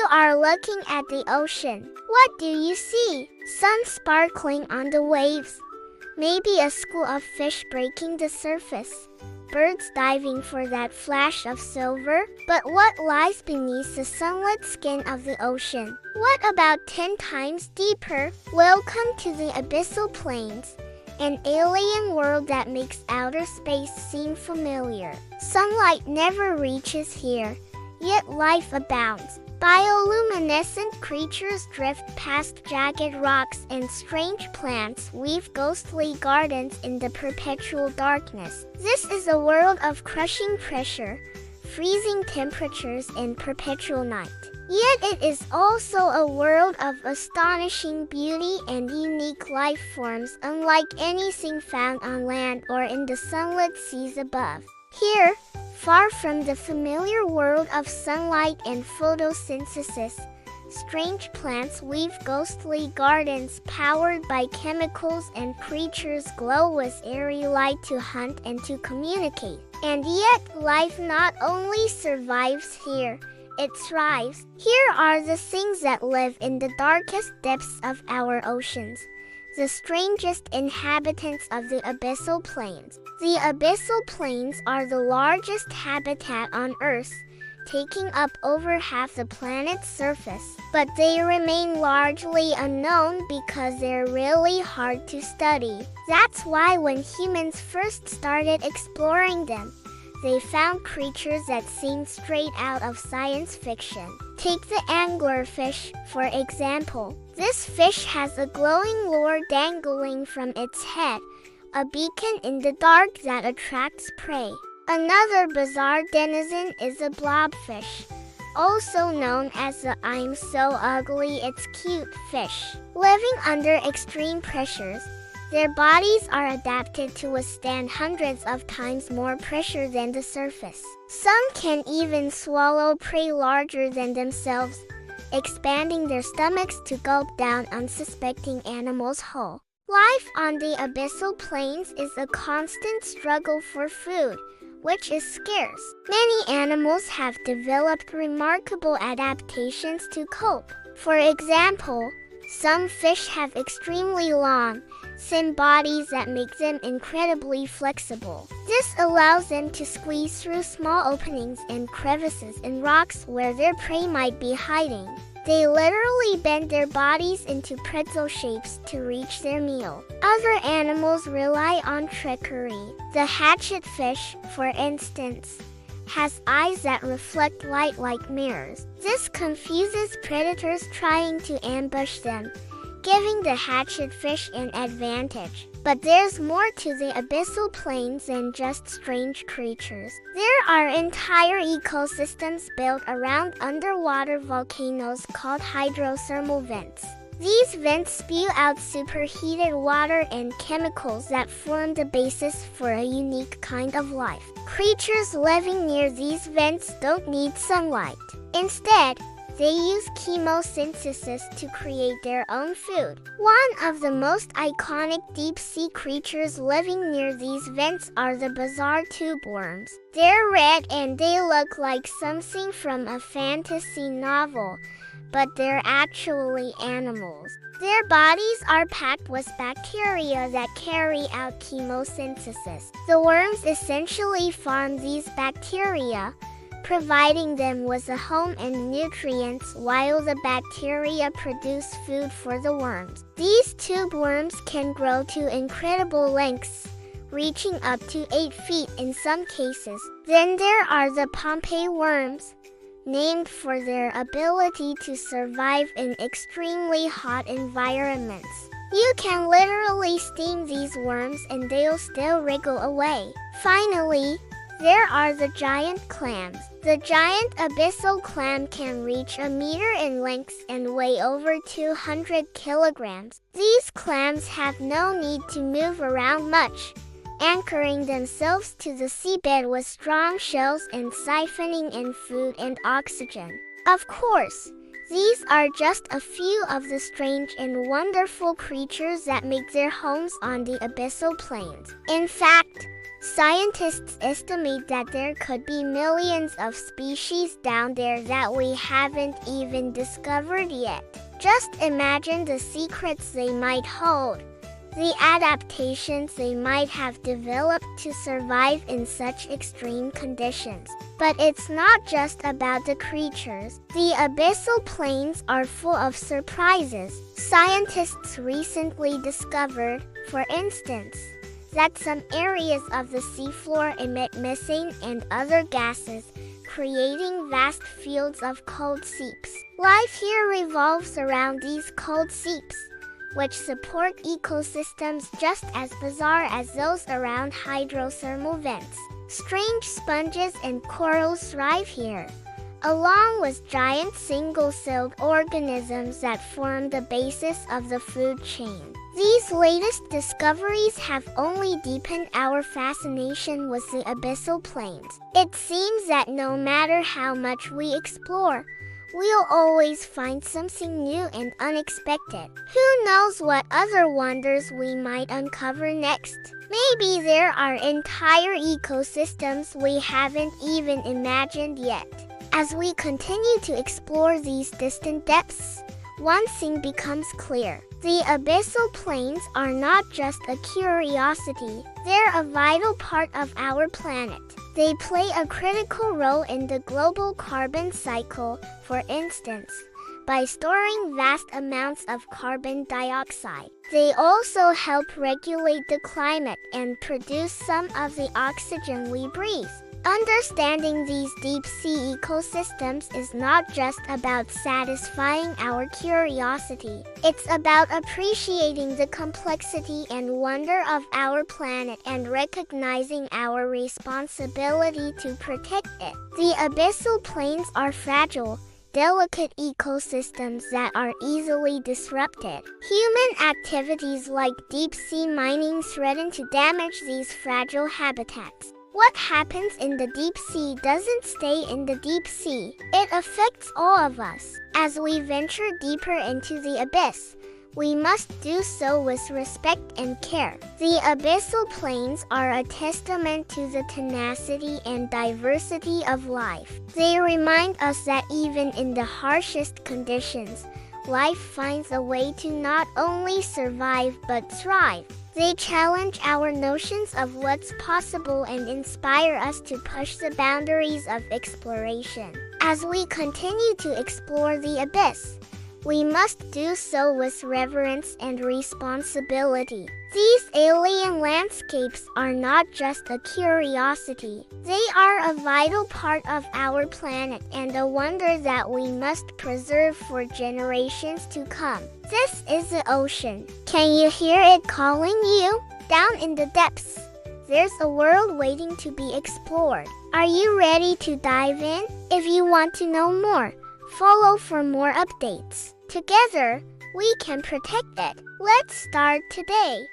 You are looking at the ocean. What do you see? Sun sparkling on the waves. Maybe a school of fish breaking the surface. Birds diving for that flash of silver. But what lies beneath the sunlit skin of the ocean? What about 10 times deeper? Welcome to the abyssal plains, an alien world that makes outer space seem familiar. Sunlight never reaches here, yet life abounds. Bioluminescent creatures drift past jagged rocks, and strange plants weave ghostly gardens in the perpetual darkness. This is a world of crushing pressure, freezing temperatures, and perpetual night. Yet it is also a world of astonishing beauty and unique life forms unlike anything found on land or in the sunlit seas above. Here, far from the familiar world of sunlight and photosynthesis, strange plants weave ghostly gardens powered by chemicals, and creatures glow with eerie light to hunt and to communicate. And yet, life not only survives here, it thrives. Here are the things that live in the darkest depths of our oceans, the strangest inhabitants of the abyssal plains. The abyssal plains are the largest habitat on Earth, taking up over half the planet's surface. But they remain largely unknown because they're really hard to study. That's why when humans first started exploring them, they found creatures that seemed straight out of science fiction. Take the anglerfish, for example. This fish has a glowing lure dangling from its head, a beacon in the dark that attracts prey. Another bizarre denizen is a blobfish, also known as the "I'm so ugly it's cute" fish. Living under extreme pressures, their bodies are adapted to withstand hundreds of times more pressure than the surface. Some can even swallow prey larger than themselves, expanding their stomachs to gulp down unsuspecting animals whole. Life on the abyssal plains is a constant struggle for food, which is scarce. Many animals have developed remarkable adaptations to cope. For example, some fish have extremely long, thin bodies that make them incredibly flexible. This allows them to squeeze through small openings and crevices in rocks where their prey might be hiding. They literally bend their bodies into pretzel shapes to reach their meal. Other animals rely on trickery. The hatchetfish, for instance, has eyes that reflect light like mirrors. This confuses predators trying to ambush them, giving the hatchetfish an advantage. But there's more to the abyssal plains than just strange creatures. There are entire ecosystems built around underwater volcanoes called hydrothermal vents. These vents spew out superheated water and chemicals that form the basis for a unique kind of life. Creatures living near these vents don't need sunlight. Instead, they use chemosynthesis to create their own food. One of the most iconic deep-sea creatures living near these vents are the bizarre tube worms. They're red and they look like something from a fantasy novel, but they're actually animals. Their bodies are packed with bacteria that carry out chemosynthesis. The worms essentially farm these bacteria, providing them with a home and nutrients while the bacteria produce food for the worms. These tube worms can grow to incredible lengths, reaching up to 8 feet in some cases. Then there are the Pompeii worms, named for their ability to survive in extremely hot environments. You can literally steam these worms and they'll still wriggle away. Finally, there are the giant clams. The giant abyssal clam can reach a meter in length and weigh over 200 kilograms. These clams have no need to move around much, anchoring themselves to the seabed with strong shells and siphoning in food and oxygen. Of course, these are just a few of the strange and wonderful creatures that make their homes on the abyssal plains. In fact, Scientists estimate that there could be millions of species down there that we haven't even discovered yet. Just imagine the secrets they might hold, the adaptations they might have developed to survive in such extreme conditions. But it's not just about the creatures. The abyssal plains are full of surprises. Scientists recently discovered, for instance, that some areas of the seafloor emit methane and other gases, creating vast fields of cold seeps. Life here revolves around these cold seeps, which support ecosystems just as bizarre as those around hydrothermal vents. Strange sponges and corals thrive here, along with giant single-celled organisms that form the basis of the food chain. These latest discoveries have only deepened our fascination with the abyssal plains. It seems that no matter how much we explore, we'll always find something new and unexpected. Who knows what other wonders we might uncover next? Maybe there are entire ecosystems we haven't even imagined yet. As we continue to explore these distant depths, one thing becomes clear. The abyssal plains are not just a curiosity, they're a vital part of our planet. They play a critical role in the global carbon cycle, for instance, by storing vast amounts of carbon dioxide. They also help regulate the climate and produce some of the oxygen we breathe. Understanding these deep-sea ecosystems is not just about satisfying our curiosity. It's about appreciating the complexity and wonder of our planet and recognizing our responsibility to protect it. The abyssal plains are fragile, delicate ecosystems that are easily disrupted. Human activities like deep-sea mining threaten to damage these fragile habitats. What happens in the deep sea doesn't stay in the deep sea. It affects all of us. As we venture deeper into the abyss, we must do so with respect and care. The abyssal plains are a testament to the tenacity and diversity of life. They remind us that even in the harshest conditions, life finds a way to not only survive but thrive. They challenge our notions of what's possible and inspire us to push the boundaries of exploration. As we continue to explore the abyss, we must do so with reverence and responsibility. These alien landscapes are not just a curiosity. They are a vital part of our planet and a wonder that we must preserve for generations to come. This is the ocean. Can you hear it calling you? Down in the depths, there's a world waiting to be explored. Are you ready to dive in? If you want to know more, follow for more updates. Together, we can protect it. Let's start today.